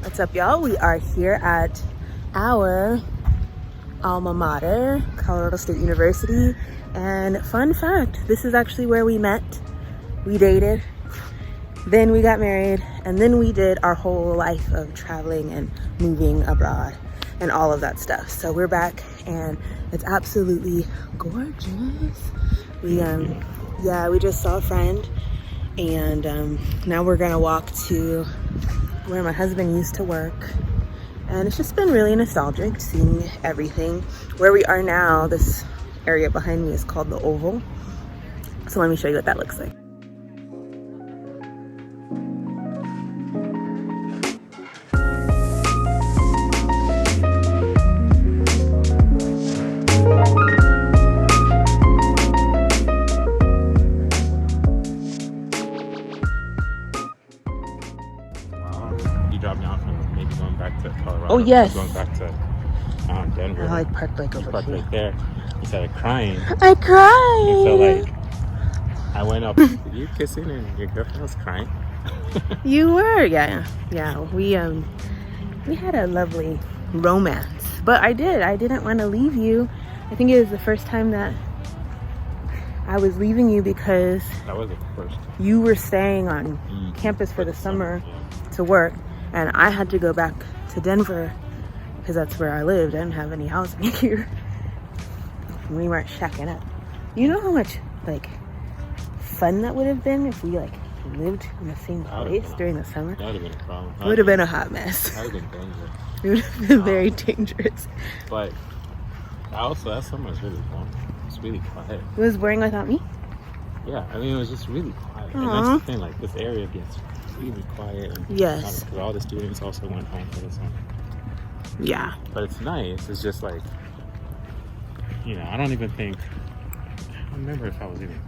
What's up, y'all? We are here at our alma mater, Colorado State University, and fun fact, this is actually where we met. We dated, then we got married, and then we did our whole life of traveling and moving abroad and all of that stuff. So we're back and it's absolutely gorgeous. We just saw a friend, and now we're gonna walk to where my husband used to work, and it's just been really nostalgic seeing everything. Where we are now, this area behind me is called the Oval, so let me show you what that looks like. Drop down from maybe going back to Colorado. Oh yes. Going back to Denver. I like parked like over here. Right there. You started crying. I cried. And so like, I went up. You kissing and your girlfriend was crying. You were, yeah. We had a lovely romance, but I didn't want to leave you. I think it was the first time that I was leaving you because that was the first. You were staying on campus for the summer to work. And I had to go back to Denver because that's where I lived. I didn't have any housing here. We weren't shacking up. You know how much like fun that would have been if we like lived in the same place during the summer? That would have been a problem. It would have been a hot mess. That would have been dangerous. It would have been very dangerous. But also, that summer was really fun. It's really quiet. It was boring without me? Yeah, I mean, it was just really quiet. Aww. And that's the thing, like, this area gets really quiet. And yes. Because all the students also went home for the summer. Yeah. But it's nice. It's just like, you know, I don't remember if I was even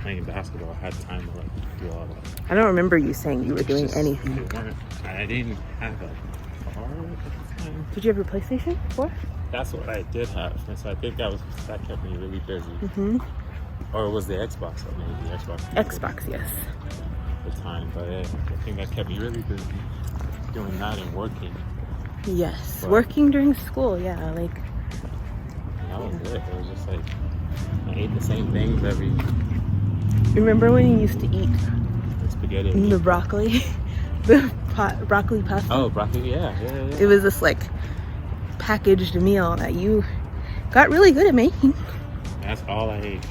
playing basketball. I had time to, like, do all that. I don't remember you saying you were doing anything. I didn't have a car at the time. Did you have a PlayStation 4? That's what I did have. And so I think that kept me really busy. Mm-hmm. Or it was the Xbox, or maybe the Xbox. Xbox, yes. At the time, but I think that kept me really busy doing that and working. Yes, but working during school, yeah, like. That was it. It was just like, I ate the same things every. Remember when you used to eat spaghetti? The broccoli? The broccoli pasta? Oh, broccoli, yeah. It was this like packaged meal that you got really good at making. That's all I ate.